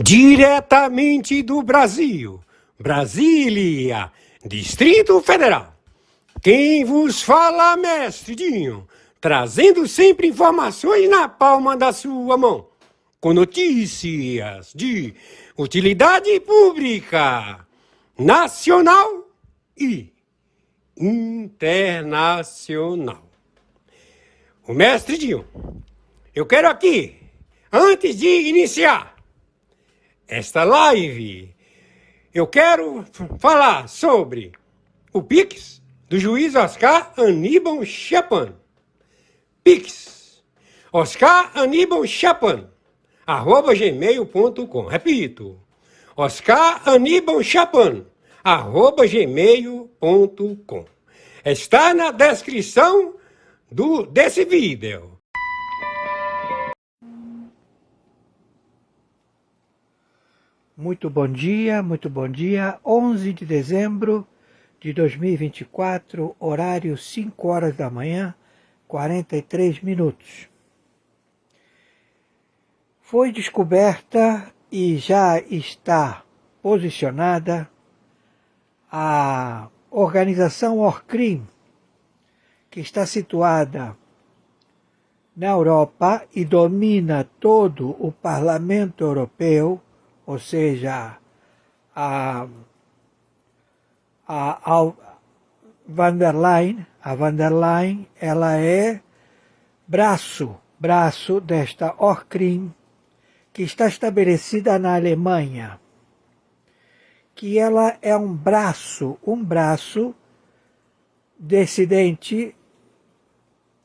Diretamente do Brasil, Brasília, Distrito Federal. Quem vos fala, mestre Dinho, trazendo sempre informações na palma da sua mão, com notícias de utilidade pública, nacional e internacional. O mestre Dinho, eu quero aqui, antes de iniciar esta live, eu quero falar sobre o Pix do juiz Oscar Aníbal Chapan. Pix, Oscar Aníbal Chapan, @gmail.com. Repito, Oscar Aníbal Chapan, @gmail.com. Está na descrição desse vídeo. Muito bom dia, 11 de dezembro de 2024, horário 5 horas da manhã, 43 minutos. Foi descoberta e já está posicionada a organização Orcrim, que está situada na Europa e domina todo o Parlamento Europeu, ou seja, a van der Leyen, ela é braço desta Orcrim, que está estabelecida na Alemanha, que ela é um braço dissidente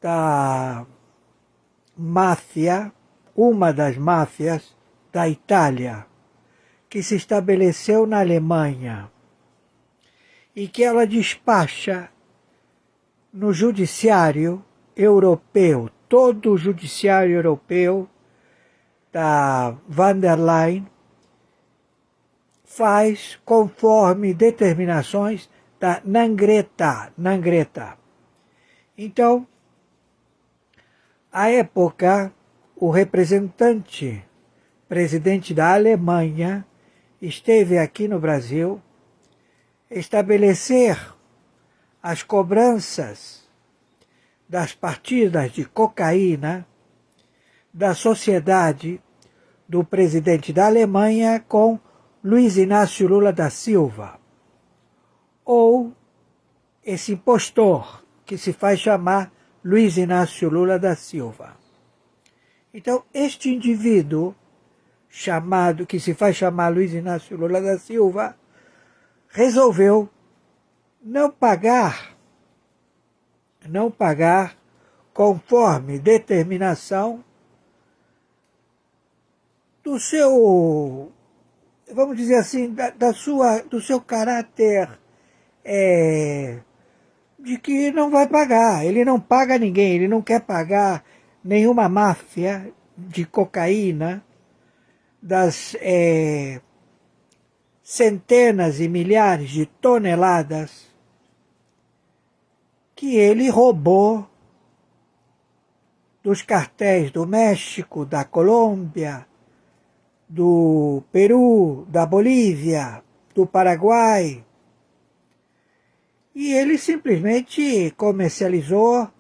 da máfia, uma das máfias da Itália, que se estabeleceu na Alemanha e que ela despacha no judiciário europeu, todo o judiciário europeu da van der Leyen faz conforme determinações da Nangreta. Então, à época, o presidente da Alemanha, esteve aqui no Brasil estabelecer as cobranças das partidas de cocaína da sociedade do presidente da Alemanha com Luiz Inácio Lula da Silva, ou esse impostor que se faz chamar Luiz Inácio Lula da Silva. Então, este indivíduo que se faz chamar Luiz Inácio Lula da Silva, resolveu não pagar conforme determinação do seu, vamos dizer assim, do seu caráter de que não vai pagar. Ele não paga ninguém, ele não quer pagar nenhuma máfia de cocaína, das centenas e milhares de toneladas que ele roubou dos cartéis do México, da Colômbia, do Peru, da Bolívia, do Paraguai. E ele simplesmente comercializou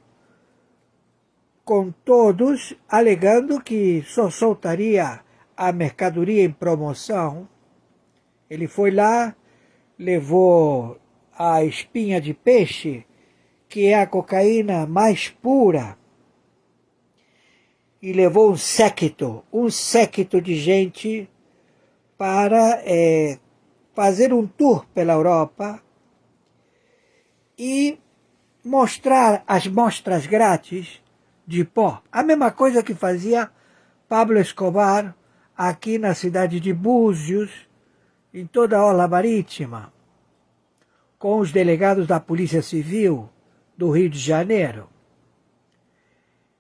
com todos, alegando que só soltaria a mercadoria em promoção. Ele foi lá, levou a espinha de peixe, que é a cocaína mais pura, e levou um séquito de gente para fazer um tour pela Europa e mostrar as mostras grátis de pó. A mesma coisa que fazia Pablo Escobar aqui na cidade de Búzios, em toda a orla marítima, com os delegados da Polícia Civil do Rio de Janeiro.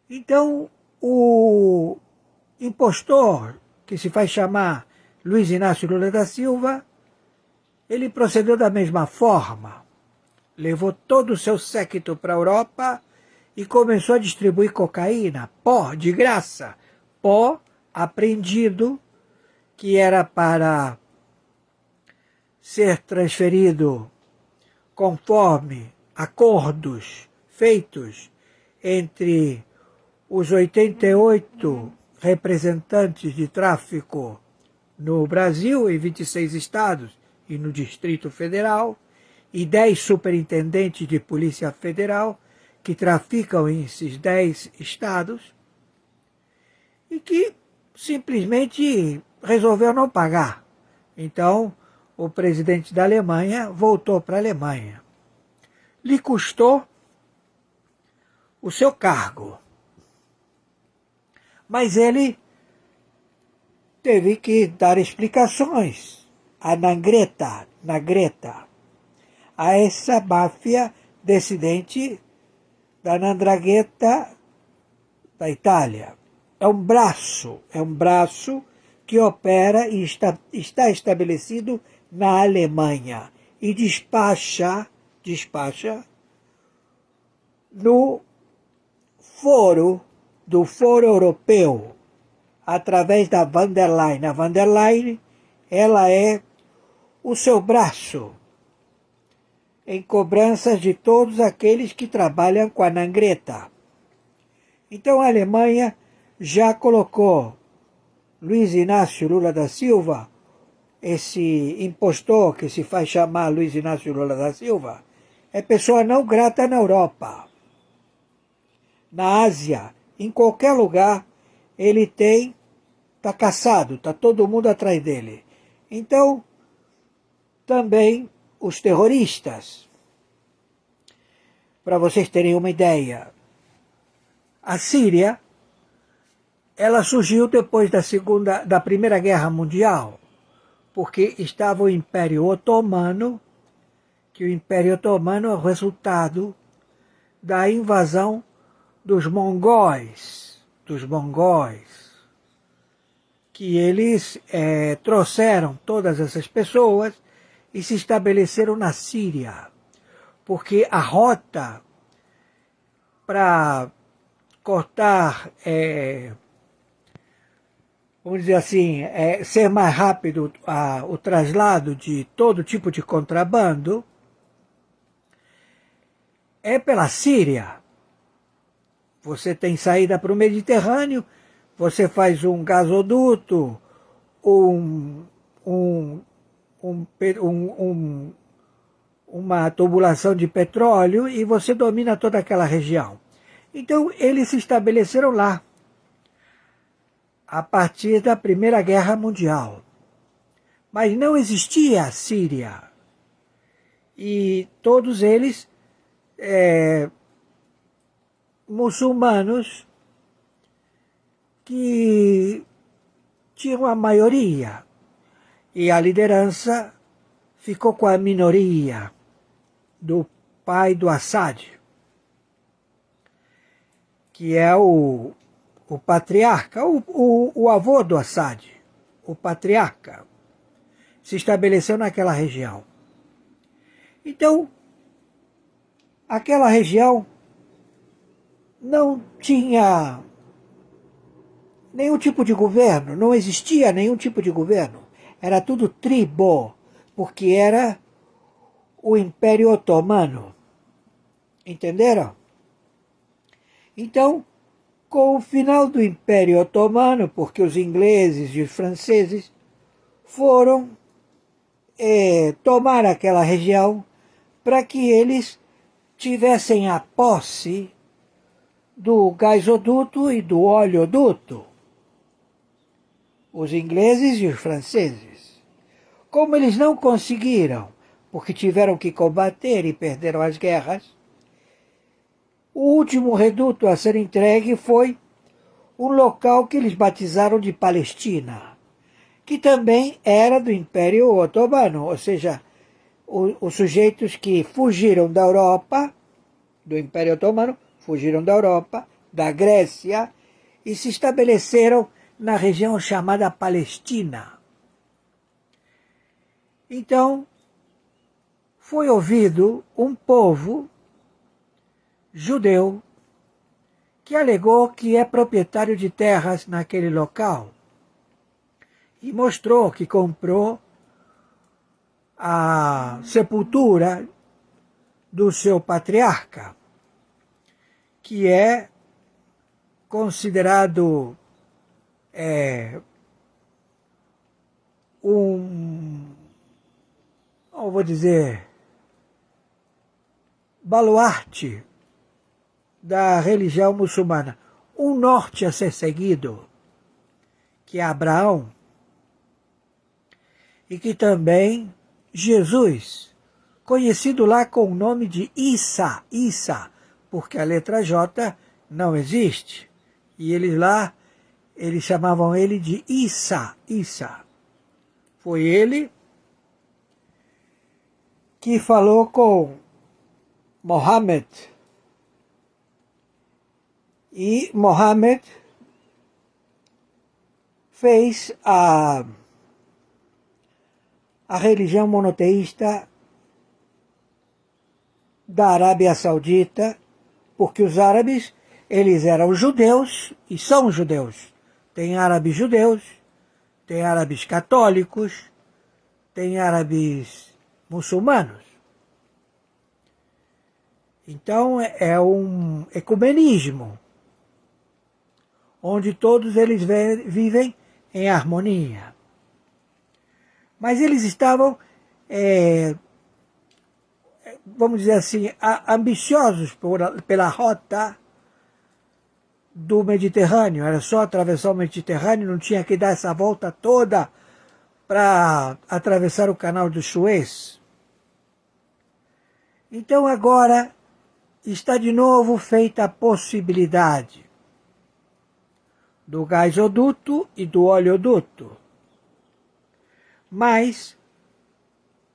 Então, o impostor, que se faz chamar Luiz Inácio Lula da Silva, ele procedeu da mesma forma. Levou todo o seu séquito para a Europa e começou a distribuir cocaína, pó, de graça, pó apreendido, que era para ser transferido conforme acordos feitos entre os 88 representantes de tráfico no Brasil, em 26 estados e no Distrito Federal, e 10 superintendentes de Polícia Federal que traficam em esses 10 estados e que simplesmente resolveu não pagar. Então, o presidente da Alemanha voltou para a Alemanha. Lhe custou o seu cargo. Mas ele teve que dar explicações na Greta, a essa máfia dissidente da 'Ndrangheta da Itália. É um braço que opera e está estabelecido na Alemanha e despacha no do Foro Europeu, através da Van der Leyen. A Van der Leyen, ela é o seu braço em cobranças de todos aqueles que trabalham com a 'Ndrangheta. Então a Alemanha já colocou Luiz Inácio Lula da Silva, esse impostor que se faz chamar Luiz Inácio Lula da Silva, é pessoa não grata na Europa, na Ásia, em qualquer lugar, ele está caçado, está todo mundo atrás dele. Então, também os terroristas. Para vocês terem uma ideia, a Síria, ela surgiu depois da Primeira Guerra Mundial, porque estava o Império Otomano, que o Império Otomano é o resultado da invasão dos mongóis, que eles trouxeram todas essas pessoas e se estabeleceram na Síria, porque a rota para cortar, vamos dizer assim, ser mais rápido o traslado de todo tipo de contrabando, é pela Síria. Você tem saída para o Mediterrâneo, você faz um gasoduto, uma tubulação de petróleo e você domina toda aquela região. Então eles se estabeleceram lá, a partir da Primeira Guerra Mundial. Mas não existia a Síria. E todos eles muçulmanos que tinham a maioria. E a liderança ficou com a minoria do pai do Assad, que é o patriarca, o avô do Assad, o patriarca, se estabeleceu naquela região. Então, aquela região não tinha nenhum tipo de governo, não existia nenhum tipo de governo. Era tudo tribo, porque era o Império Otomano. Entenderam? Então, com o final do Império Otomano, porque os ingleses e os franceses foram tomar aquela região para que eles tivessem a posse do gasoduto e do oleoduto, os ingleses e os franceses. Como eles não conseguiram, porque tiveram que combater e perderam as guerras, o último reduto a ser entregue foi um local que eles batizaram de Palestina, que também era do Império Otomano, ou seja, os sujeitos que fugiram da Europa, do Império Otomano, fugiram da Europa, da Grécia, e se estabeleceram na região chamada Palestina. Então, foi ouvido um povo judeu que alegou que é proprietário de terras naquele local e mostrou que comprou a sepultura do seu patriarca, que é considerado eu vou dizer, baluarte da religião muçulmana, um norte a ser seguido, que é Abraão, e que também Jesus, conhecido lá com o nome de Isa, porque a letra J não existe, e eles chamavam ele de Isa. Foi ele que falou com Mohammed, e Mohammed fez a religião monoteísta da Arábia Saudita, porque os árabes, eles eram judeus e são judeus. Tem árabes judeus, tem árabes católicos, tem árabes muçulmanos. Então é um ecumenismo, onde todos eles vivem em harmonia. Mas eles estavam, vamos dizer assim, ambiciosos pela rota do Mediterrâneo. Era só atravessar o Mediterrâneo, não tinha que dar essa volta toda para atravessar o canal do Suez. Então agora está de novo feita a possibilidade do gasoduto e do oleoduto. Mas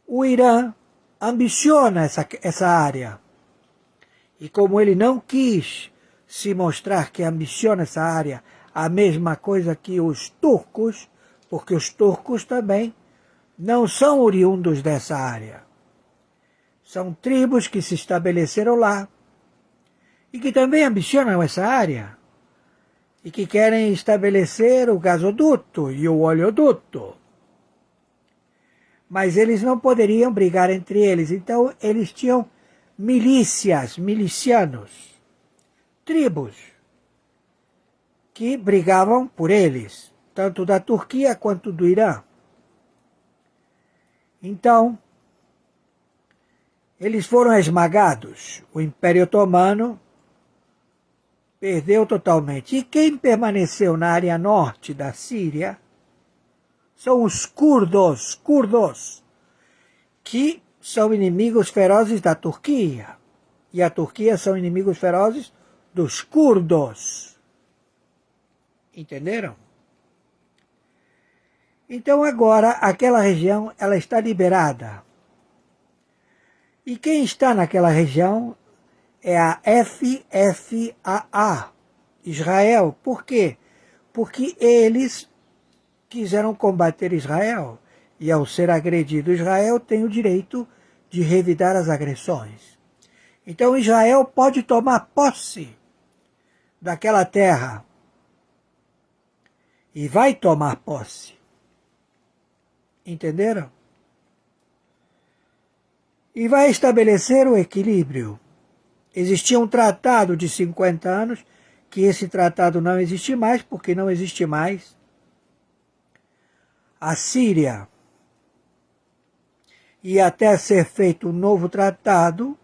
o Irã ambiciona essa área. E como ele não quis se mostrar que ambiciona essa área, a mesma coisa que os turcos, porque os turcos também não são oriundos dessa área. São tribos que se estabeleceram lá e que também ambicionam essa área e que querem estabelecer o gasoduto e o oleoduto. Mas eles não poderiam brigar entre eles, então eles tinham milicianos, tribos, que brigavam por eles, tanto da Turquia quanto do Irã. Então, eles foram esmagados. O Império Otomano perdeu totalmente. E quem permaneceu na área norte da Síria são os curdos, que são inimigos ferozes da Turquia. E a Turquia são inimigos ferozes dos curdos. Entenderam? Então agora aquela região ela está liberada. E quem está naquela região é a FFAA, Israel. Por quê? Porque eles quiseram combater Israel. E ao ser agredido Israel tem o direito de revidar as agressões. Então Israel pode tomar posse daquela terra. E vai tomar posse. Entenderam? E vai estabelecer o equilíbrio. Existia um tratado de 50 anos, que esse tratado não existe mais, porque não existe mais a Síria. E até ser feito um novo tratado,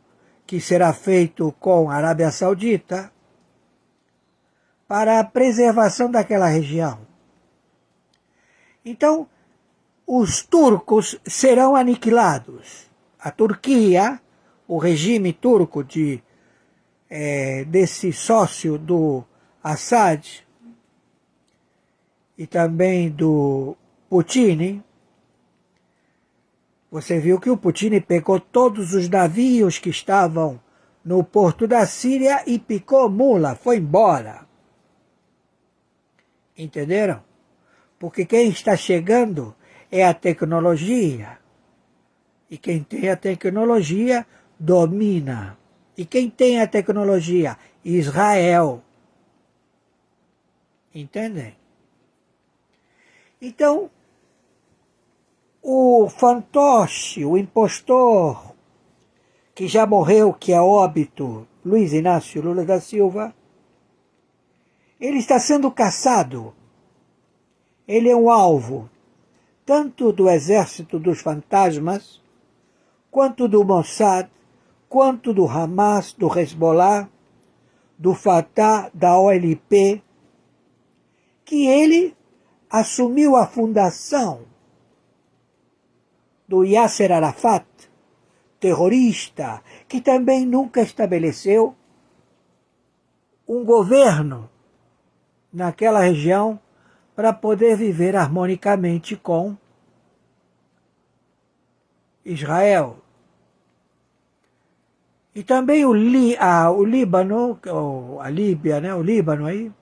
que será feito com a Arábia Saudita, para a preservação daquela região. Então, os turcos serão aniquilados. A Turquia, o regime turco desse sócio do Assad e também do Putin, você viu que o Putin pegou todos os navios que estavam no porto da Síria e picou mula, foi embora. Entenderam? Porque quem está chegando é a tecnologia. E quem tem a tecnologia domina. E quem tem a tecnologia? Israel. Entendem? Então, o fantoche, o impostor, que já morreu, que é óbito, Luiz Inácio Lula da Silva, ele está sendo caçado. Ele é um alvo, tanto do exército dos fantasmas, quanto do Mossad, quanto do Hamas, do Hezbollah, do Fatah, da OLP, que ele assumiu a fundação do Yasser Arafat, terrorista, que também nunca estabeleceu um governo naquela região para poder viver harmonicamente com Israel. E também o Líbano, ou a Líbia, né? O Líbano aí.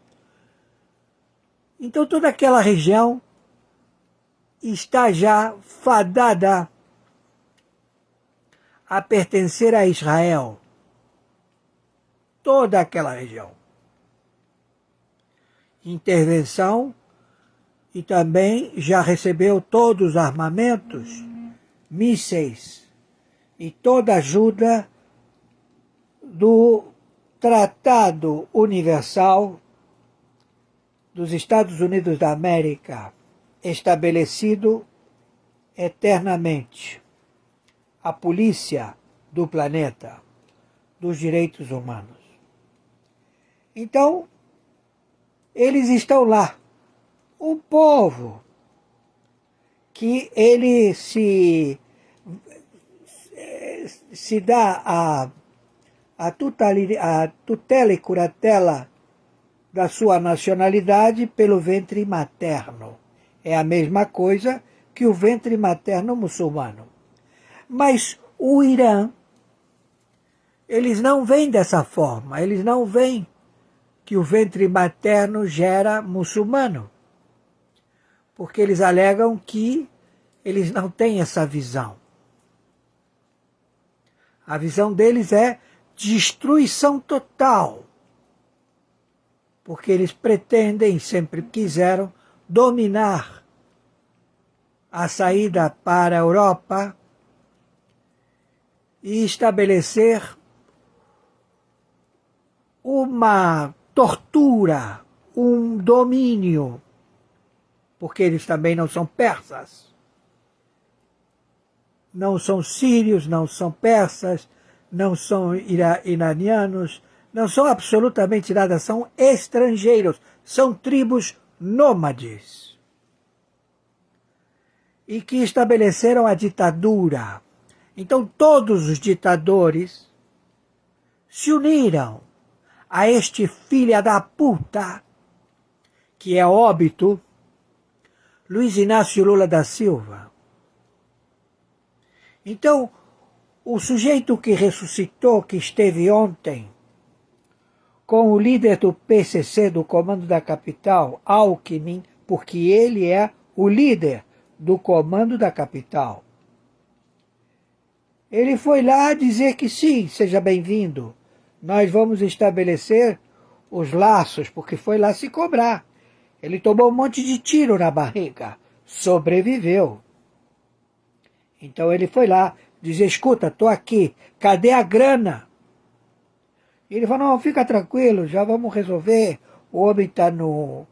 Então toda aquela região está já fadada a pertencer a Israel. Toda aquela região. Intervenção, e também já recebeu todos os armamentos, mísseis e toda ajuda do Tratado Universal dos Estados Unidos da América, estabelecido eternamente. A polícia do planeta, dos direitos humanos. Então, eles estão lá. O povo que ele se dá a tutela e curatela da sua nacionalidade pelo ventre materno. É a mesma coisa que o ventre materno muçulmano. Mas o Irã, eles não veem dessa forma, eles não veem que o ventre materno gera muçulmano, porque eles alegam que eles não têm essa visão. A visão deles é destruição total, porque eles pretendem, sempre quiseram, dominar a saída para a Europa e estabelecer uma tortura, um domínio, porque eles também não são persas, não são sírios, não são persas, não são iranianos, não são absolutamente nada, são estrangeiros, são tribos nômades, e que estabeleceram a ditadura. Então todos os ditadores se uniram a este filho da puta, que é óbito, Luiz Inácio Lula da Silva. Então, o sujeito que ressuscitou, que esteve ontem com o líder do PCC, do Comando da Capital, Alckmin, porque ele é o líder do Comando da Capital. Ele foi lá dizer que sim, seja bem-vindo. Nós vamos estabelecer os laços, porque foi lá se cobrar. Ele tomou um monte de tiro na barriga, sobreviveu. Então ele foi lá dizer, escuta, estou aqui, cadê a grana? E ele falou, não, fica tranquilo, já vamos resolver. O homem está no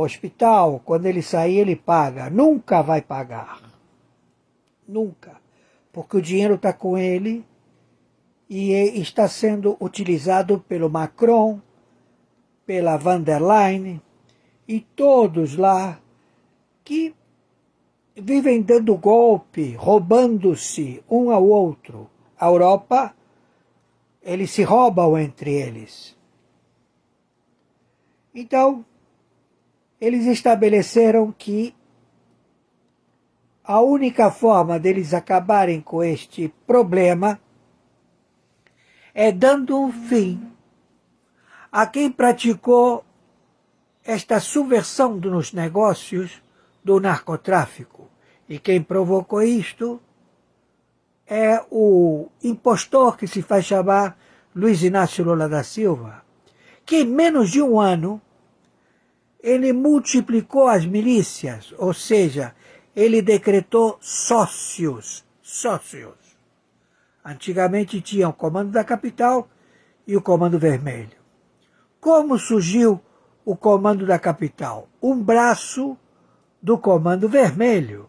hospital, quando ele sair ele paga. Nunca vai pagar. Nunca. Porque o dinheiro está com ele e está sendo utilizado pelo Macron, pela Van der Leyen e todos lá que vivem dando golpe, roubando-se um ao outro. A Europa, eles se roubam entre eles. Então, eles estabeleceram que a única forma deles acabarem com este problema é dando um fim a quem praticou esta subversão nos negócios do narcotráfico. E quem provocou isto é o impostor que se faz chamar Luiz Inácio Lula da Silva, que em menos de um ano ele multiplicou as milícias, ou seja, ele decretou sócios. Antigamente tinha o Comando da Capital e o Comando Vermelho. Como surgiu o Comando da Capital? Um braço do Comando Vermelho.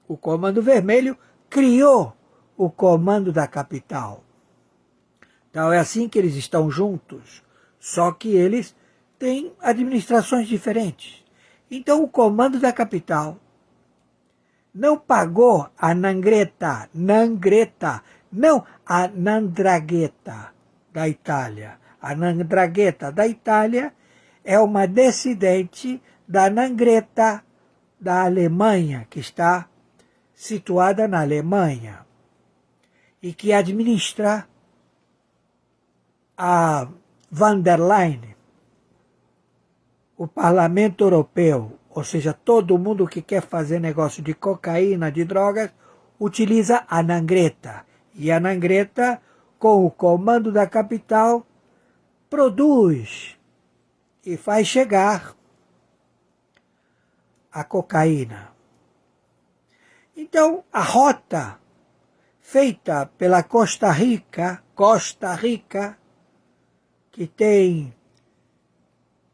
O Comando Vermelho criou o Comando da Capital. Então é assim que eles estão juntos, só que eles têm administrações diferentes. Então o Comando da Capital não pagou a Nangreta, não a Nandragheta da Itália. A Nandragheta da Itália é uma descendente da Nangreta da Alemanha, que está situada na Alemanha, e que administra a van der Leyen, o Parlamento Europeu, ou seja, todo mundo que quer fazer negócio de cocaína, de drogas, utiliza a Nangreta. E a Nangreta, com o Comando da Capital, produz e faz chegar a cocaína. Então, a rota feita pela Costa Rica, que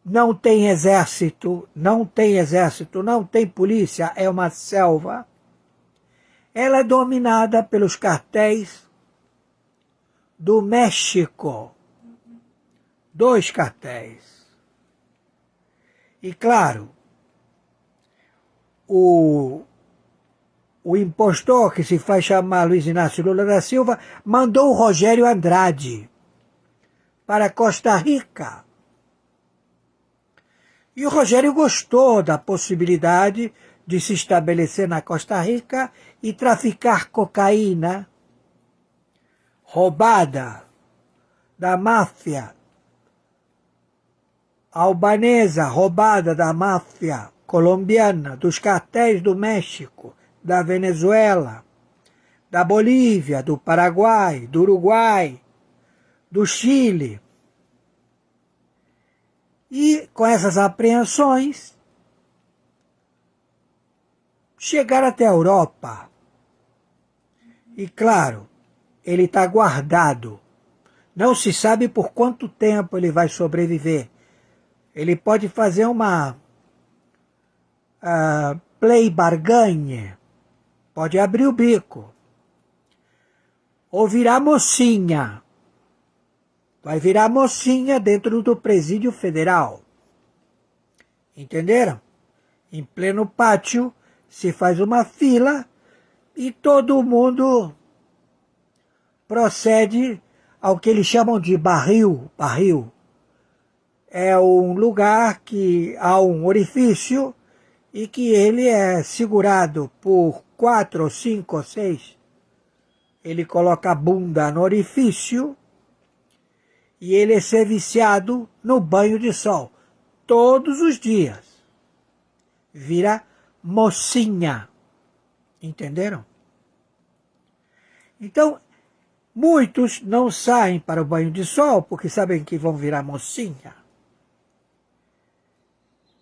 não tem exército, não tem polícia, é uma selva, ela é dominada pelos cartéis do México. 2 cartéis. E claro, o impostor que se faz chamar Luiz Inácio Lula da Silva mandou o Rogério Andrade para Costa Rica. E o Rogério gostou da possibilidade de se estabelecer na Costa Rica e traficar cocaína roubada da máfia albanesa, roubada da máfia colombiana, dos cartéis do México, da Venezuela, da Bolívia, do Paraguai, do Uruguai, do Chile. E com essas apreensões, chegaram até a Europa. E claro, ele está guardado. Não se sabe por quanto tempo ele vai sobreviver. Ele pode fazer uma play barganha, pode abrir o bico, ou virar mocinha. Vai virar mocinha dentro do presídio federal. Entenderam? Em pleno pátio se faz uma fila e todo mundo procede ao que eles chamam de barril. Barril é um lugar que há um orifício e que ele é segurado por 4, ou 5, ou 6. Ele coloca a bunda no orifício e ele é serviciado no banho de sol todos os dias. Vira mocinha. Entenderam? Então, muitos não saem para o banho de sol porque sabem que vão virar mocinha.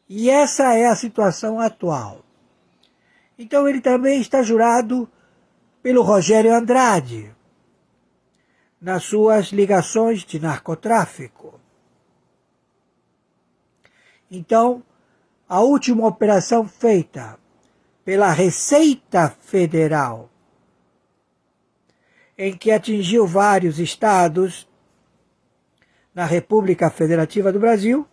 E essa é a situação atual. Então ele também está jurado pelo Rogério Andrade nas suas ligações de narcotráfico. Então, a última operação feita pela Receita Federal, em que atingiu vários estados na República Federativa do Brasil,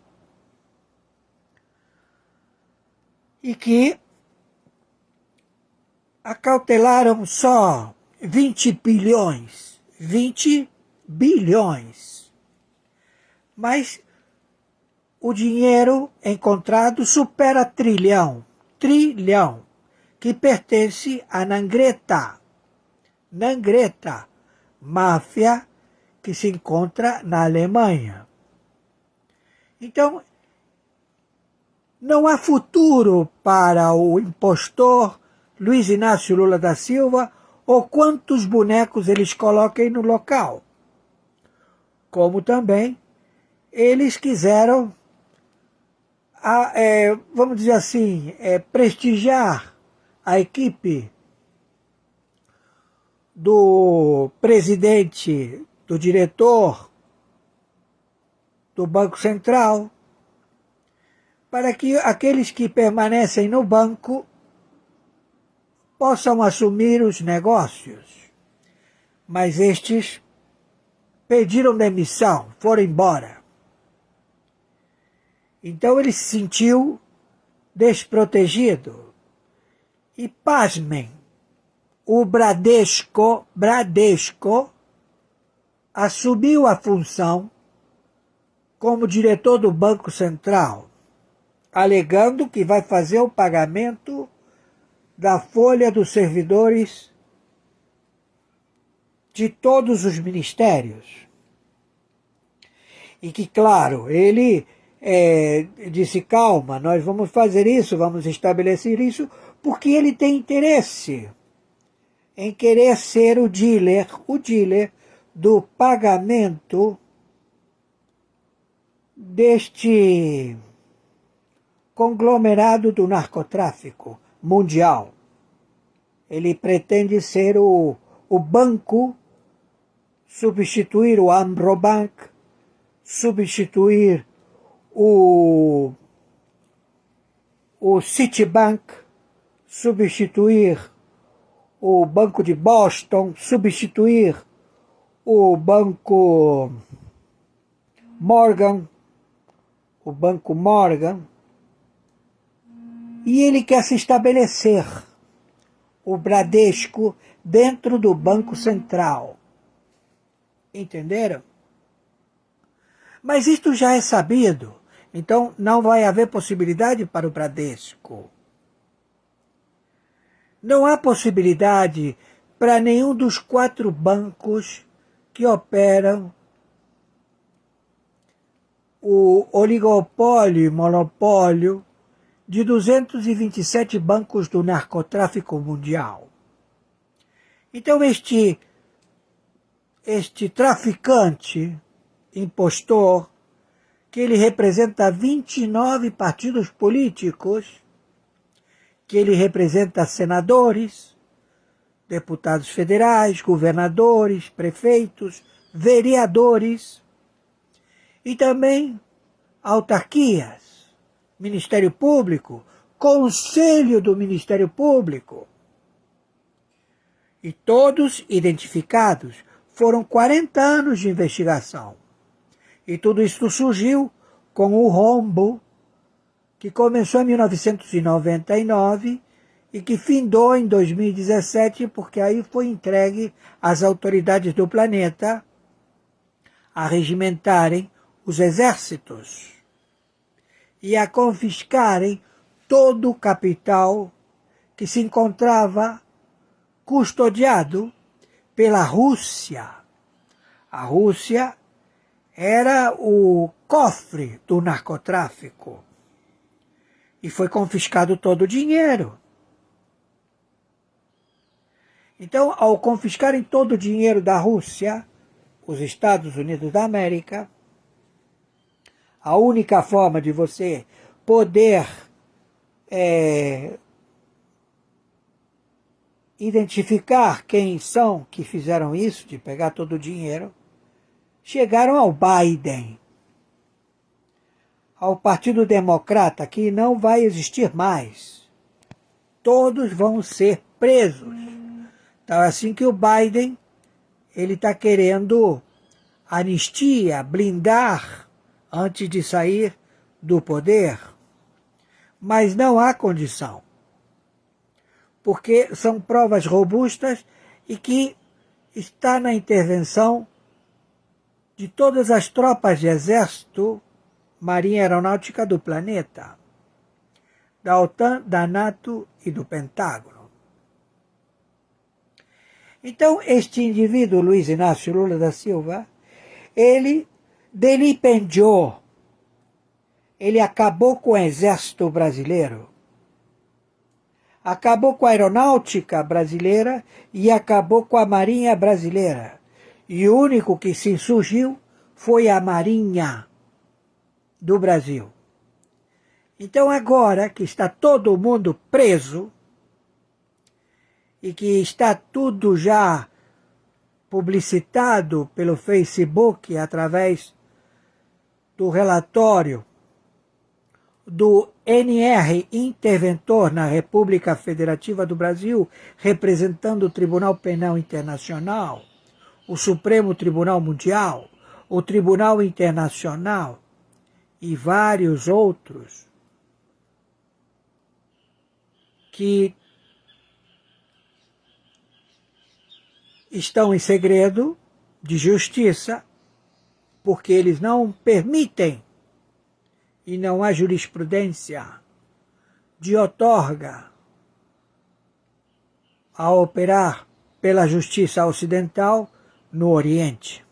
e que acautelaram só 20 bilhões. 20 bilhões. Mas o dinheiro encontrado supera trilhão, que pertence à Nangreta, máfia que se encontra na Alemanha. Então, não há futuro para o impostor Luiz Inácio Lula da Silva ou quantos bonecos eles coloquem no local. Como também eles quiseram, vamos dizer assim, prestigiar a equipe do presidente, do diretor do Banco Central, para que aqueles que permanecem no banco possam assumir os negócios. Mas estes pediram demissão, foram embora. Então ele se sentiu desprotegido. E pasmem, o Bradesco assumiu a função como diretor do Banco Central, alegando que vai fazer o pagamento da folha dos servidores de todos os ministérios. E que, claro, ele disse, calma, nós vamos fazer isso, vamos estabelecer isso, porque ele tem interesse em querer ser o dealer do pagamento deste conglomerado do narcotráfico mundial. Ele pretende ser o banco, substituir o Amrobank, substituir o Citibank, substituir o Banco de Boston, substituir o Banco Morgan, e ele quer se estabelecer, o Bradesco, dentro do Banco Central. Entenderam? Mas isto já é sabido, então não vai haver possibilidade para o Bradesco. Não há possibilidade para nenhum dos 4 bancos que operam o oligopólio e monopólio de 227 bancos do narcotráfico mundial. Então este traficante, impostor, que ele representa 29 partidos políticos, que ele representa senadores, deputados federais, governadores, prefeitos, vereadores e também autarquias, Ministério Público, Conselho do Ministério Público. E todos identificados. Foram 40 anos de investigação. E tudo isso surgiu com o rombo que começou em 1999 e que findou em 2017, porque aí foi entregue às autoridades do planeta a regimentarem os exércitos e a confiscarem todo o capital que se encontrava custodiado pela Rússia. A Rússia era o cofre do narcotráfico. E foi confiscado todo o dinheiro. Então, ao confiscarem todo o dinheiro da Rússia, os Estados Unidos da América, a única forma de você poder identificar quem são que fizeram isso, de pegar todo o dinheiro, chegaram ao Biden, ao Partido Democrata, que não vai existir mais. Todos vão ser presos. Então é assim que o Biden ele está querendo anistia, blindar antes de sair do poder. Mas não há condição. Porque são provas robustas e que está na intervenção de todas as tropas de exército, marinha aeronáutica do planeta, da OTAN, da NATO e do Pentágono. Então, este indivíduo, Luiz Inácio Lula da Silva, ele delipendiou, ele acabou com o exército brasileiro. acabou com a aeronáutica brasileira e acabou com a marinha brasileira. E o único que se insurgiu foi a marinha do Brasil. Então agora que está todo mundo preso e que está tudo já publicitado pelo Facebook através do relatório do NR interventor na República Federativa do Brasil, representando o Tribunal Penal Internacional, o Supremo Tribunal Mundial, o Tribunal Internacional e vários outros que estão em segredo de justiça, porque eles não permitem, e não há jurisprudência de outorga a operar pela justiça ocidental no Oriente.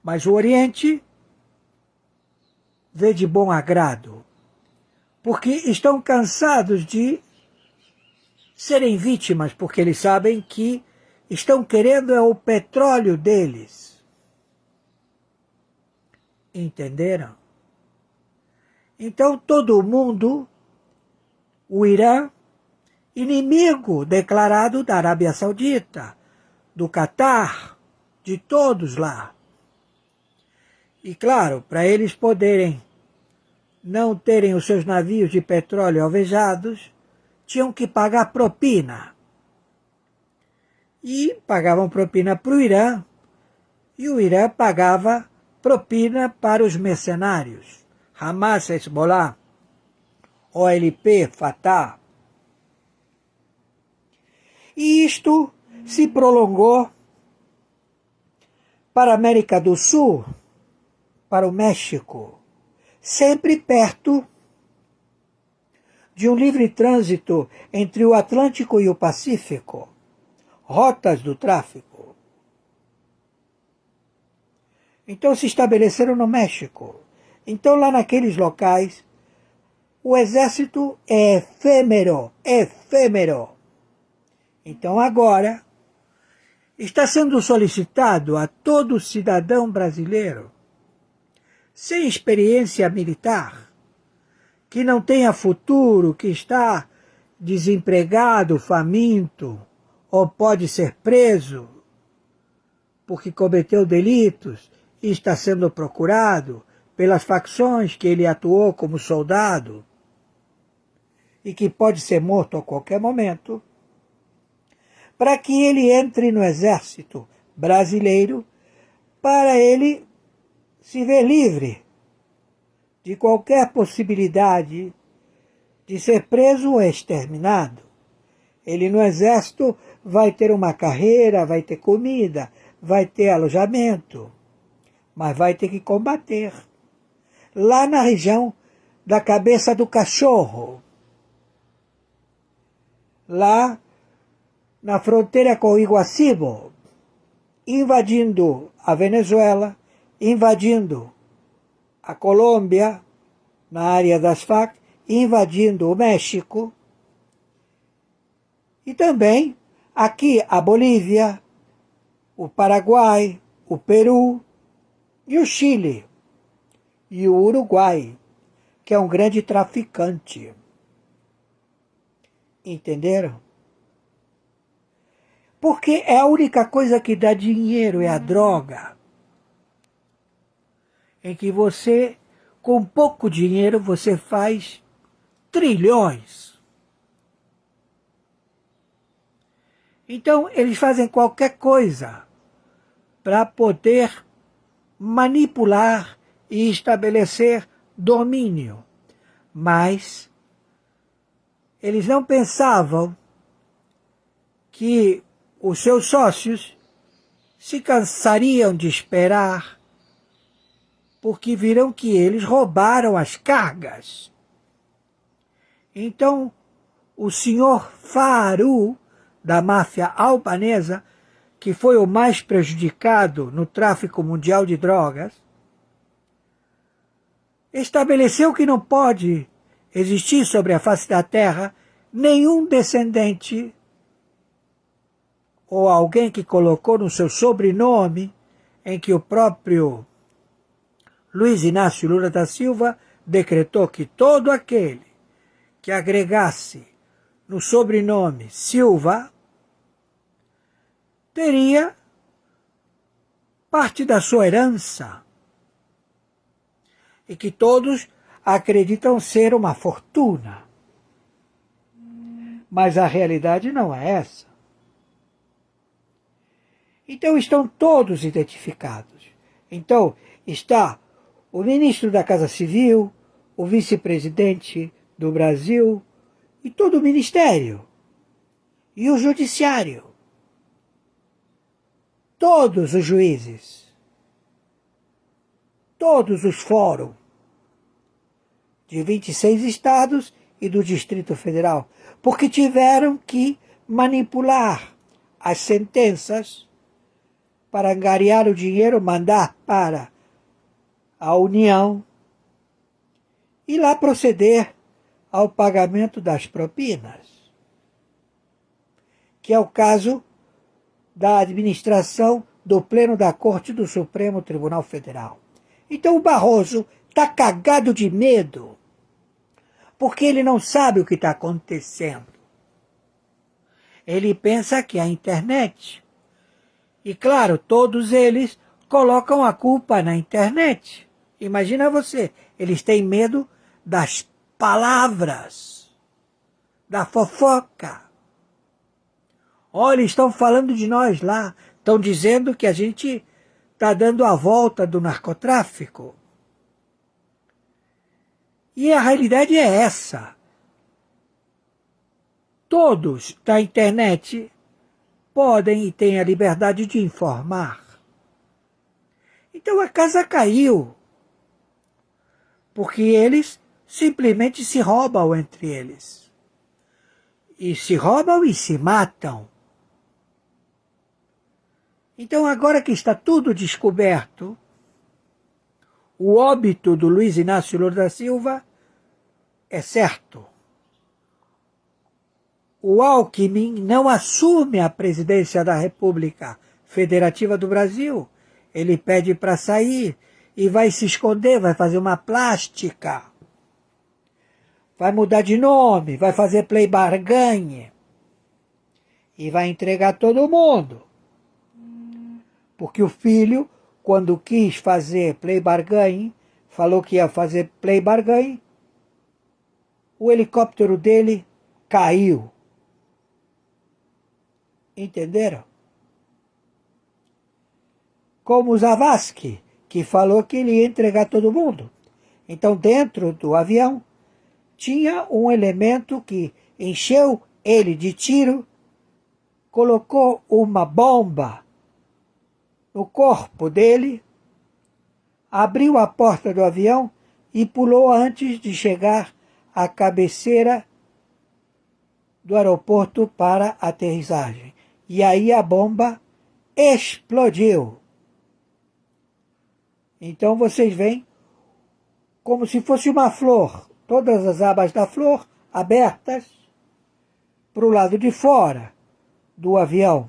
Mas o Oriente vê de bom agrado, porque estão cansados de serem vítimas, porque eles sabem que estão querendo é o petróleo deles. Entenderam? Então todo mundo, o Irã, inimigo declarado da Arábia Saudita, do Catar, de todos lá. E claro, para eles poderem não terem os seus navios de petróleo alvejados, tinham que pagar propina. E pagavam propina para o Irã, e o Irã pagava propina para os mercenários. Hamas, Hezbollah, OLP, Fatah. E isto se prolongou para a América do Sul, para o México, sempre perto de um livre trânsito entre o Atlântico e o Pacífico, rotas do tráfico. Então se estabeleceram no México. Então lá naqueles locais, o exército é efêmero, efêmero. Então agora está sendo solicitado a todo cidadão brasileiro sem experiência militar, que não tenha futuro, que está desempregado, faminto, ou pode ser preso porque cometeu delitos e está sendo procurado pelas facções que ele atuou como soldado e que pode ser morto a qualquer momento, para que ele entre no exército brasileiro, para ele se ver livre de qualquer possibilidade de ser preso ou exterminado. Ele no exército vai ter uma carreira, vai ter comida, vai ter alojamento, mas vai ter que combater. Lá na região da Cabeça do Cachorro, lá na fronteira com o Iguaçu, invadindo a Venezuela, invadindo a Colômbia, na área das Farc, invadindo o México, e também aqui a Bolívia, o Paraguai, o Peru e o Chile, e o Uruguai, que é um grande traficante. Entenderam? Porque é a única coisa que dá dinheiro, é a droga. Em que você, com pouco dinheiro, você faz trilhões. Então, eles fazem qualquer coisa para poder manipular e estabelecer domínio. Mas eles não pensavam que os seus sócios se cansariam de esperar, porque viram que eles roubaram as cargas. Então, o senhor Faru, da máfia albanesa, que foi o mais prejudicado no tráfico mundial de drogas, estabeleceu que não pode existir sobre a face da terra nenhum descendente ou alguém que colocou no seu sobrenome, em que o próprio Luiz Inácio Lula da Silva decretou que todo aquele que agregasse no sobrenome Silva teria parte da sua herança, e que todos acreditam ser uma fortuna. Mas a realidade não é essa. Então estão todos identificados. Então está o ministro da Casa Civil, o vice-presidente do Brasil e todo o ministério. E o judiciário. Todos os juízes. Todos os fóruns de 26 estados e do Distrito Federal, porque tiveram que manipular as sentenças para angariar o dinheiro, mandar para a União e lá proceder ao pagamento das propinas, que é o caso da administração do Pleno da Corte do Supremo Tribunal Federal. Então o Barroso está cagado de medo, porque ele não sabe o que está acontecendo. Ele pensa que é a internet. E claro, todos eles colocam a culpa na internet. Imagina você, eles têm medo das palavras, da fofoca. Olha, estão falando de nós lá, estão dizendo que a gente está dando a volta do narcotráfico. E a realidade é essa. Todos da internet podem e têm a liberdade de informar. Então a casa caiu, porque eles simplesmente se roubam entre eles. E se roubam e se matam. Então agora que está tudo descoberto, o óbito do Luiz Inácio Lula da Silva é certo. O Alckmin não assume a presidência da República Federativa do Brasil. Ele pede para sair e vai se esconder, vai fazer uma plástica. Vai mudar de nome, vai fazer play barganha. E vai entregar todo mundo. Porque o filho, quando quis fazer play barganha, falou que ia fazer play barganha, o helicóptero dele caiu. Entenderam? Como o Zavascki, que falou que ele ia entregar todo mundo. Então, dentro do avião, tinha um elemento que encheu ele de tiro, colocou uma bomba no corpo dele, abriu a porta do avião e pulou antes de chegar à cabeceira do aeroporto para a aterrissagem. E aí a bomba explodiu. Então vocês veem como se fosse uma flor, todas as abas da flor abertas para o lado de fora do avião.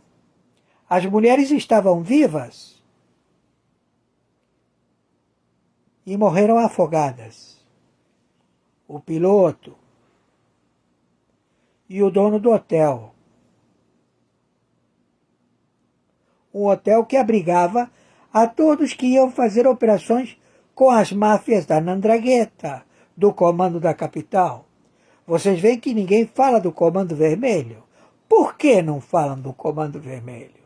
As mulheres estavam vivas e morreram afogadas. O piloto e o dono do hotel. Um hotel que abrigava a todos que iam fazer operações com as máfias da Nandragueta, do Comando da Capital. Vocês veem que ninguém fala do Comando Vermelho. Por que não falam do Comando Vermelho?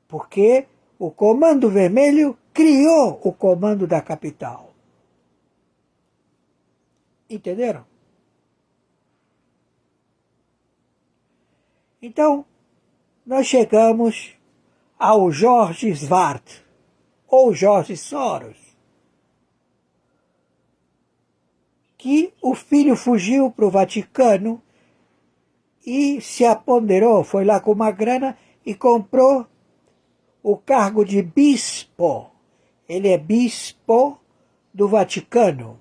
Porque o Comando Vermelho criou o Comando da Capital. Entenderam? Então, nós chegamos ao Jorge Svart, ou Jorge Soros, que o filho fugiu para o Vaticano e se apoderou, foi lá com uma grana e comprou o cargo de bispo. Ele é bispo do Vaticano.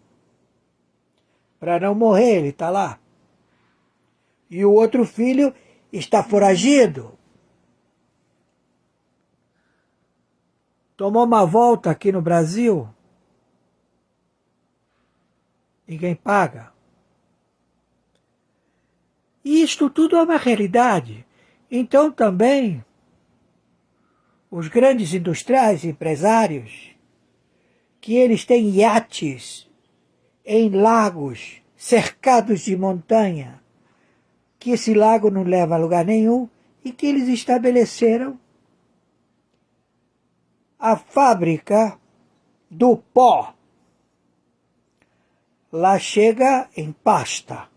Para não morrer, ele está lá. e o outro filho está foragido. Tomou uma volta aqui no Brasil, ninguém paga. E isto tudo é uma realidade. Então também os grandes industriais e empresários, que eles têm iates em lagos cercados de montanha, que esse lago não leva a lugar nenhum, e que eles estabeleceram a fábrica do pó. Lá chega em pasta.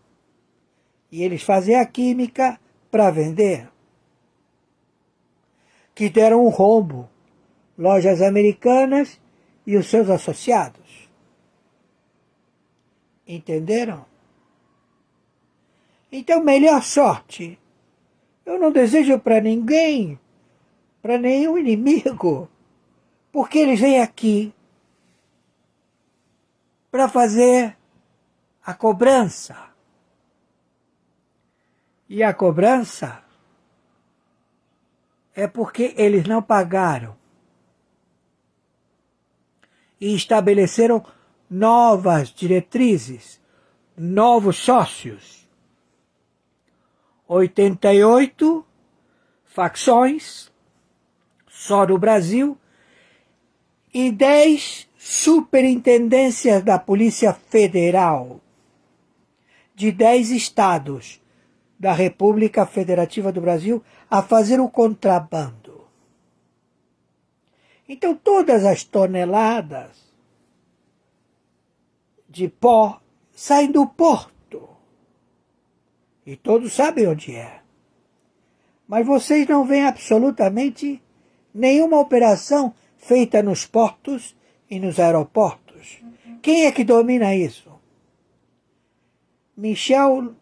E eles fazem a química para vender. Que deram um rombo. Lojas americanas e os seus associados. Entenderam? Então, melhor sorte. Eu não desejo para ninguém, para nenhum inimigo, porque eles vêm aqui para fazer a cobrança. E a cobrança é porque eles não pagaram e estabeleceram novas diretrizes, novos sócios. 88 facções só no Brasil e 10 superintendências da Polícia Federal de 10 estados da República Federativa do Brasil a fazer o contrabando. Então todas as toneladas de pó saem do porto. E todos sabem onde é. Mas vocês não veem absolutamente nenhuma operação feita nos portos e nos aeroportos. Quem é que domina isso? Michel...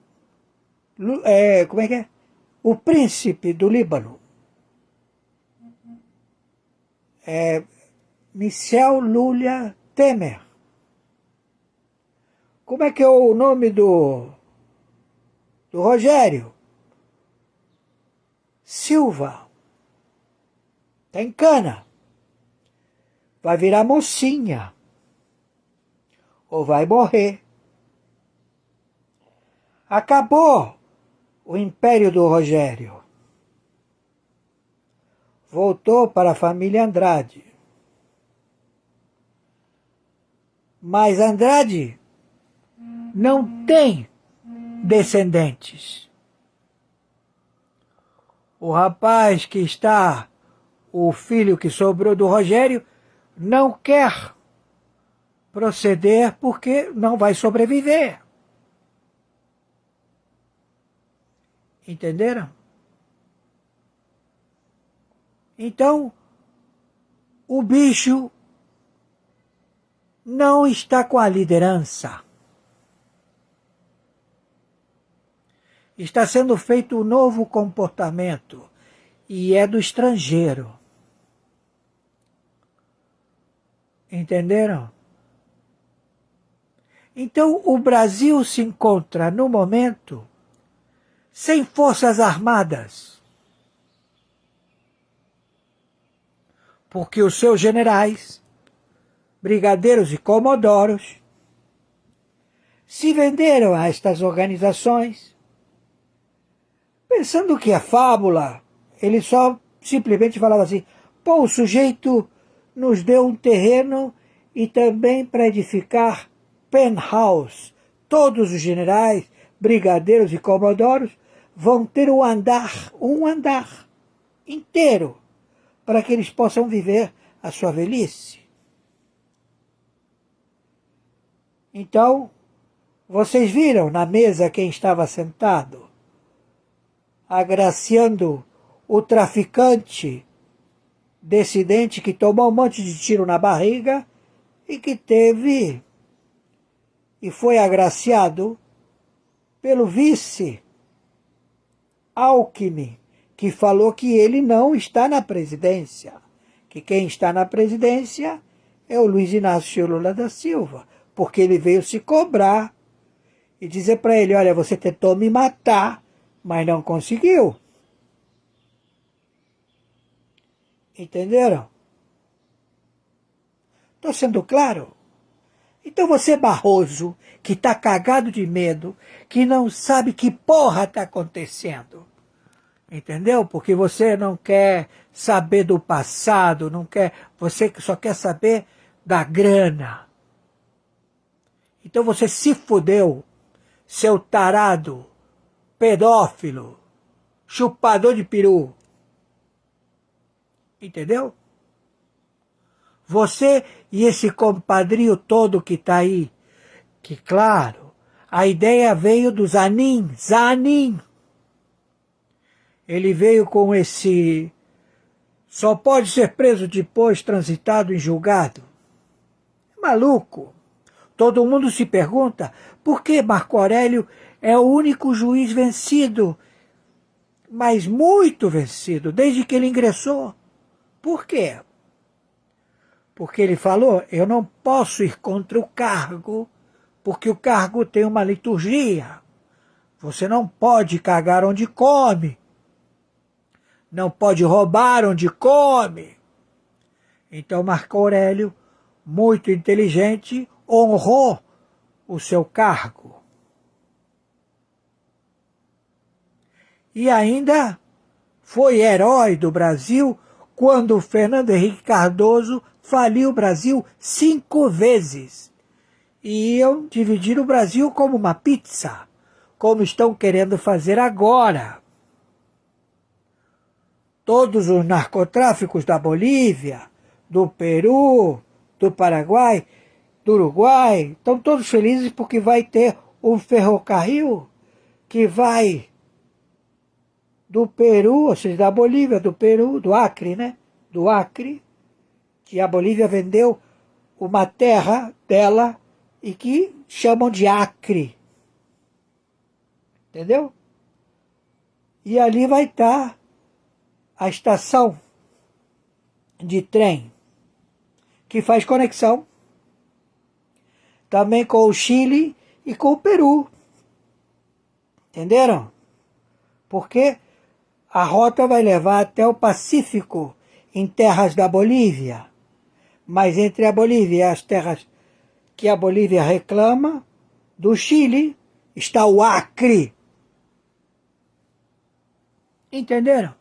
como é que é? O príncipe do Líbano. Michel Lula Temer. Como é que é o nome do Rogério? Silva. Tem cana. Vai virar mocinha. Ou vai morrer. Acabou o império do Rogério. Voltou para a família Andrade. Mas Andrade não tem descendentes. O rapaz que está, o filho que sobrou do Rogério, não quer proceder porque não vai sobreviver. Entenderam? Então, o bicho não está com a liderança. Está sendo feito um novo comportamento e é do estrangeiro. Entenderam? Então, o Brasil se encontra, no momento, sem forças armadas. Porque os seus generais, brigadeiros e comodoros, se venderam a estas organizações, pensando que é fábula. Ele só simplesmente falava assim, pô, o sujeito nos deu um terreno e também para edificar penthouse. Todos os generais, brigadeiros e comodoros vão ter um andar inteiro, para que eles possam viver a sua velhice. Então, vocês viram na mesa quem estava sentado, agraciando o traficante dissidente que tomou um monte de tiro na barriga e que teve e foi agraciado pelo vice Alckmin, que falou que ele não está na presidência, que quem está na presidência é o Luiz Inácio Lula da Silva, porque ele veio se cobrar e dizer para ele, olha, você tentou me matar mas não conseguiu. Entenderam? Estou sendo claro? Então você, Barroso, que está cagado de medo, que não sabe que porra está acontecendo, entendeu? Porque você não quer saber do passado, não quer, você só quer saber da grana. Então você se fudeu, seu tarado, pedófilo, chupador de peru. Entendeu? Você e esse compadrio todo que está aí, que claro, a ideia veio do Zanin. Ele veio com esse, só pode ser preso depois transitado em julgado. Maluco. Todo mundo se pergunta por que Marco Aurélio é o único juiz vencido, mas muito vencido, desde que ele ingressou. Por quê? Porque ele falou, eu não posso ir contra o cargo, porque o cargo tem uma liturgia. Você não pode cagar onde come. Não pode roubar onde come. Então Marco Aurélio, muito inteligente, honrou o seu cargo. E ainda foi herói do Brasil quando Fernando Henrique Cardoso faliu o Brasil 5 vezes. E iam dividir o Brasil como uma pizza, como estão querendo fazer agora. Todos os narcotráficos da Bolívia, do Peru, do Paraguai, do Uruguai, estão todos felizes porque vai ter um ferrocarril que vai do Peru, ou seja, da Bolívia, do Peru, do Acre, né? Do Acre, que a Bolívia vendeu uma terra dela e que chamam de Acre. Entendeu? E ali vai estar a estação de trem que faz conexão também com o Chile e com o Peru. Entenderam? Porque a rota vai levar até o Pacífico, em terras da Bolívia. Mas entre a Bolívia e as terras que a Bolívia reclama, do Chile, está o Acre. Entenderam?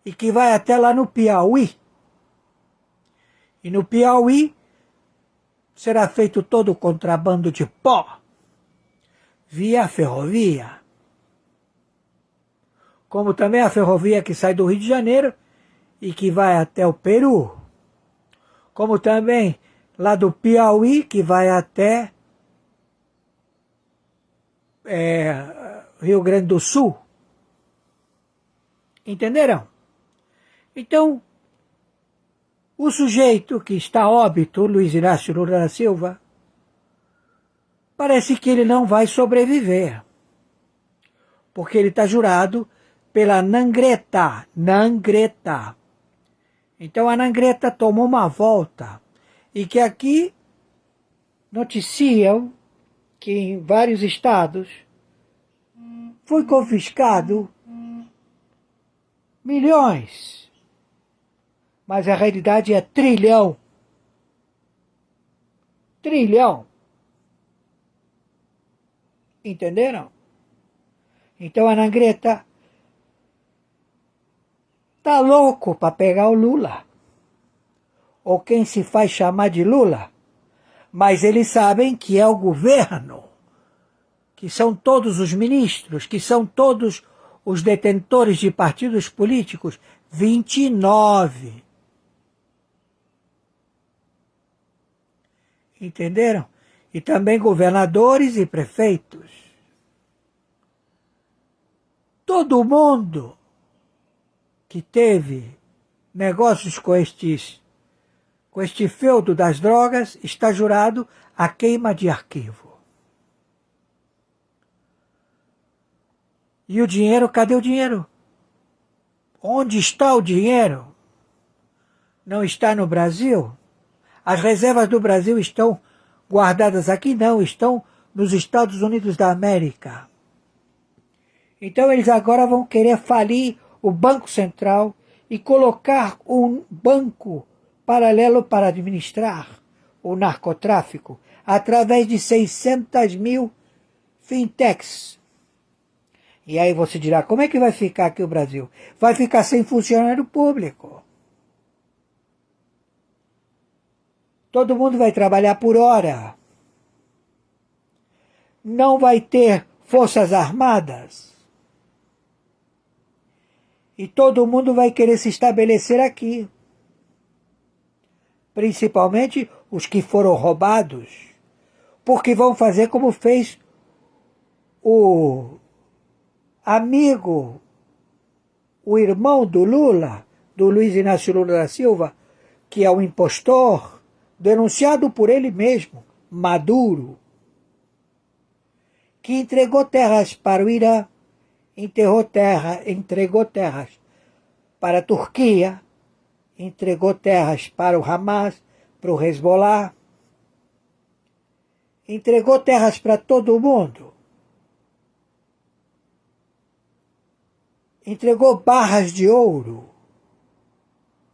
E que vai até lá no Piauí. E no Piauí será feito todo o contrabando de pó via ferrovia. Como também a ferrovia que sai do Rio de Janeiro e que vai até o Peru. Como também lá do Piauí, que vai até Rio Grande do Sul. Entenderam? Então, o sujeito que está a óbito, Luiz Inácio Lula da Silva, parece que ele não vai sobreviver. Porque ele está jurado pela Nangreta. Então a Nangreta tomou uma volta e que aqui noticiam que em vários estados foi confiscado milhões, mas a realidade é trilhão. Entenderam? Então a Nangreta tá louco para pegar o Lula, ou quem se faz chamar de Lula, mas eles sabem que é o governo, que são todos os ministros, que são todos os detentores de partidos políticos, 29. Entenderam? E também governadores e prefeitos. Todo mundo que teve negócios com este feudo das drogas está jurado a queima de arquivo. E o dinheiro, cadê o dinheiro? Onde está o dinheiro? Não está no Brasil? As reservas do Brasil estão guardadas aqui? Não, estão nos Estados Unidos da América. Então eles agora vão querer falir o Banco Central e colocar um banco paralelo para administrar o narcotráfico através de 600 mil fintechs. E aí você dirá, como é que vai ficar aqui o Brasil? Vai ficar sem funcionário público. Todo mundo vai trabalhar por hora. Não vai ter forças armadas. E todo mundo vai querer se estabelecer aqui. Principalmente os que foram roubados. Porque vão fazer como fez o amigo, o irmão do Lula, do Luiz Inácio Lula da Silva, que é um impostor, denunciado por ele mesmo, Maduro, que entregou terras para o Irã, entregou terras para a Turquia, entregou terras para o Hamas, para o Hezbollah, entregou terras para todo mundo. Entregou barras de ouro,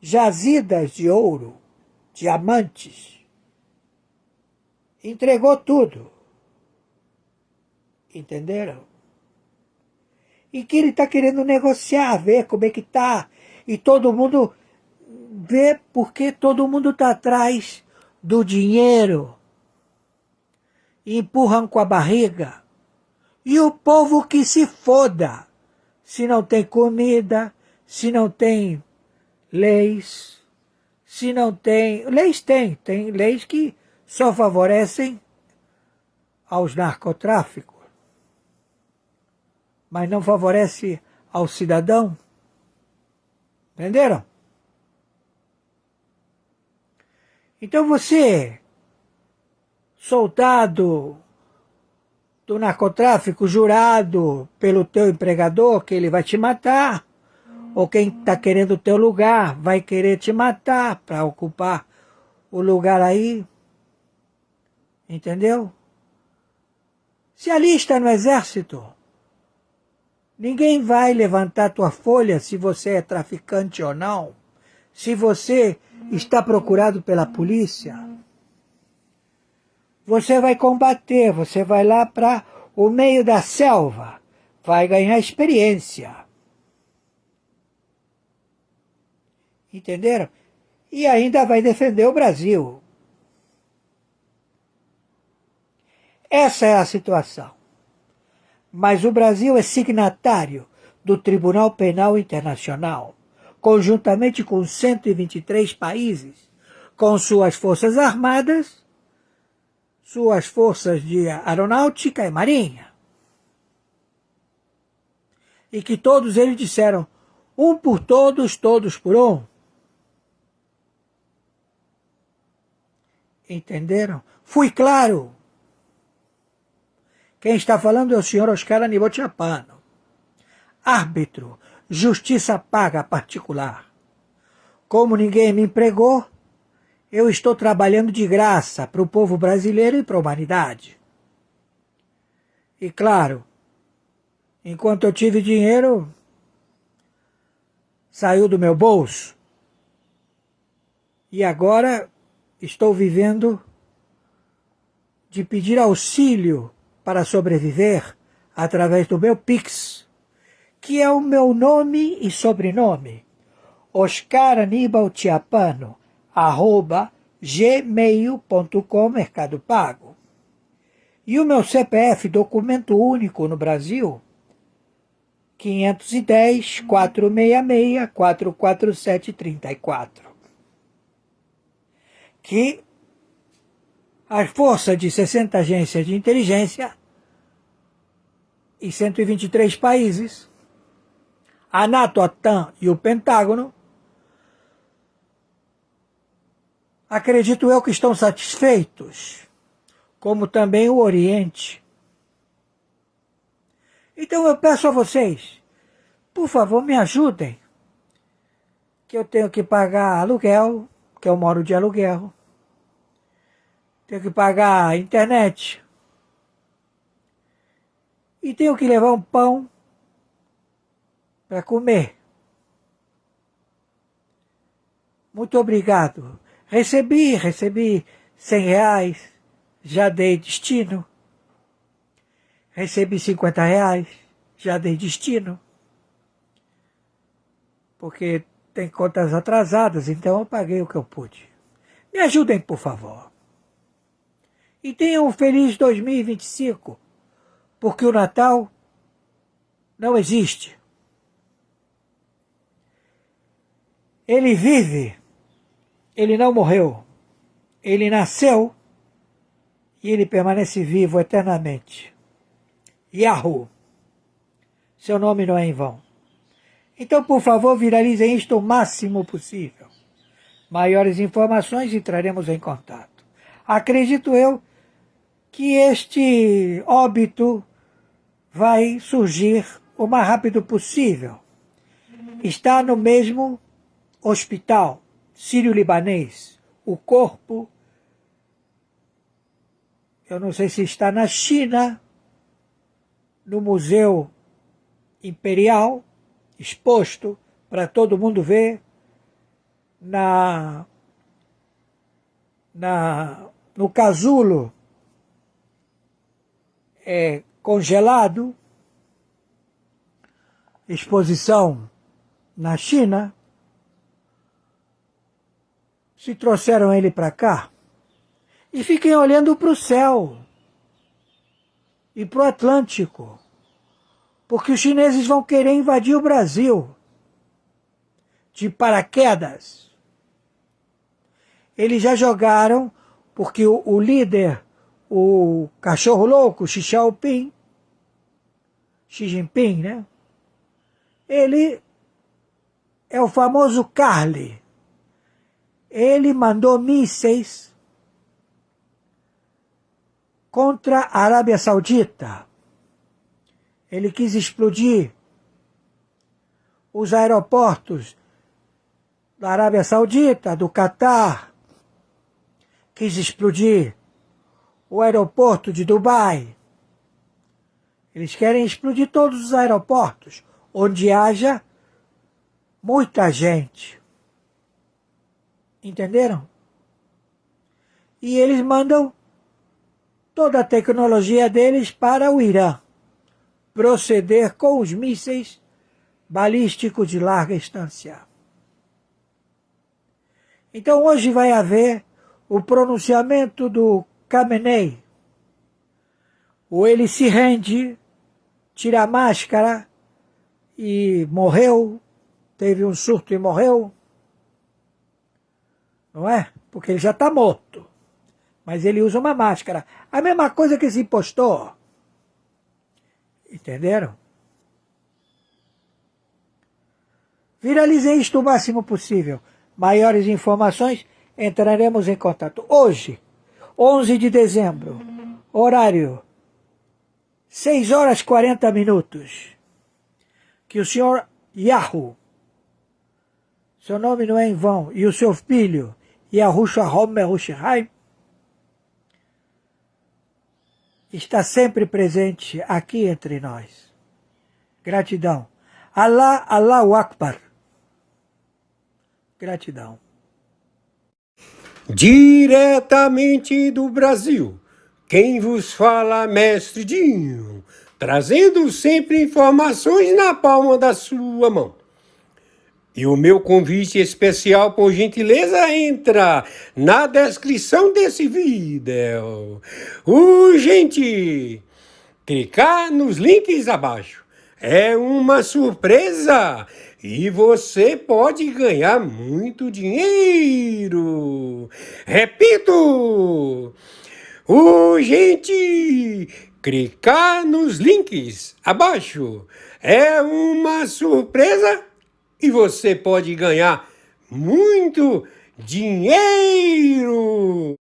jazidas de ouro, diamantes. Entregou tudo. Entenderam? E que ele está querendo negociar, ver como é que está. E todo mundo vê porque todo mundo está atrás do dinheiro. E empurram com a barriga. E o povo que se foda. Se não tem comida, se não tem leis, se não tem... Leis tem leis que só favorecem aos narcotráficos, mas não favorece ao cidadão. Entenderam? Então você, soldado do narcotráfico, jurado pelo teu empregador que ele vai te matar, ou quem está querendo o teu lugar vai querer te matar para ocupar o lugar aí, entendeu? Se alista no exército. Ninguém vai levantar tua folha se você é traficante ou não, se você está procurado pela polícia. Você vai combater, você vai lá para o meio da selva, vai ganhar experiência. Entenderam? E ainda vai defender o Brasil. Essa é a situação. Mas o Brasil é signatário do Tribunal Penal Internacional, conjuntamente com 123 países, com suas forças armadas, suas forças de aeronáutica e marinha. E que todos eles disseram, um por todos, todos por um. Entenderam? Fui claro. Quem está falando é o senhor Oscar Aníbal Chapano, árbitro, justiça paga particular. Como ninguém me empregou, eu estou trabalhando de graça para o povo brasileiro e para a humanidade. E claro, enquanto eu tive dinheiro, saiu do meu bolso. E agora estou vivendo de pedir auxílio para sobreviver através do meu Pix, que é o meu nome e sobrenome, Oscar Aníbal Chapano, @gmail.com, Mercado Pago. E o meu CPF, documento único no Brasil, 510-466-447-34. Que as forças de 60 agências de inteligência e 123 países, a NATO, a OTAN e o Pentágono, acredito eu que estão satisfeitos, como também o Oriente. Então eu peço a vocês, por favor, me ajudem, que eu tenho que pagar aluguel, que eu moro de aluguel, tenho que pagar a internet, e tenho que levar um pão para comer. Muito obrigado. Recebi R$ 100, já dei destino. Recebi R$ 50, já dei destino. Porque tem contas atrasadas, então eu paguei o que eu pude. Me ajudem, por favor. E tenham um feliz 2025, porque o Natal não existe. Ele vive, ele não morreu. Ele nasceu e ele permanece vivo eternamente. Yahoo! Seu nome não é em vão. Então, por favor, viralizem isto o máximo possível. Maiores informações entraremos em contato. Acredito eu que este óbito vai surgir o mais rápido possível. Está no mesmo hospital sírio-libanês. O corpo, eu não sei se está na China, no Museu Imperial, exposto para todo mundo ver, no casulo congelado, exposição na China. Se trouxeram ele para cá, e fiquem olhando para o céu e para o Atlântico, porque os chineses vão querer invadir o Brasil de paraquedas. Eles já jogaram, porque o líder, o cachorro louco, Xi Jinping, né? Ele é o famoso Carly. Ele mandou mísseis contra a Arábia Saudita. Ele quis explodir os aeroportos da Arábia Saudita, do Catar. Quis explodir o aeroporto de Dubai. Eles querem explodir todos os aeroportos onde haja muita gente. Entenderam? E eles mandam toda a tecnologia deles para o Irã proceder com os mísseis balísticos de larga distância. Então hoje vai haver o pronunciamento do Khamenei. Ou ele se rende, tira a máscara e morreu, teve um surto e morreu, não é? Porque ele já está morto, mas ele usa uma máscara. A mesma coisa que esse impostor. Entenderam? Viralizem isto o máximo possível. Maiores informações, entraremos em contato. Hoje, 11 de dezembro, horário 6h40. Que o senhor Yahoo, seu nome não é em vão, e o seu filho, Yahushua Merushalayim, está sempre presente aqui entre nós. Gratidão. Allahu Akbar. Gratidão. Diretamente do Brasil, quem vos fala, Mestre Dinho, trazendo sempre informações na palma da sua mão. E o meu convite especial, por gentileza, entra na descrição desse vídeo. Urgente! Clicar nos links abaixo. É uma surpresa e você pode ganhar muito dinheiro. Repito! Urgente! Clicar nos links abaixo. É uma surpresa e você pode ganhar muito dinheiro!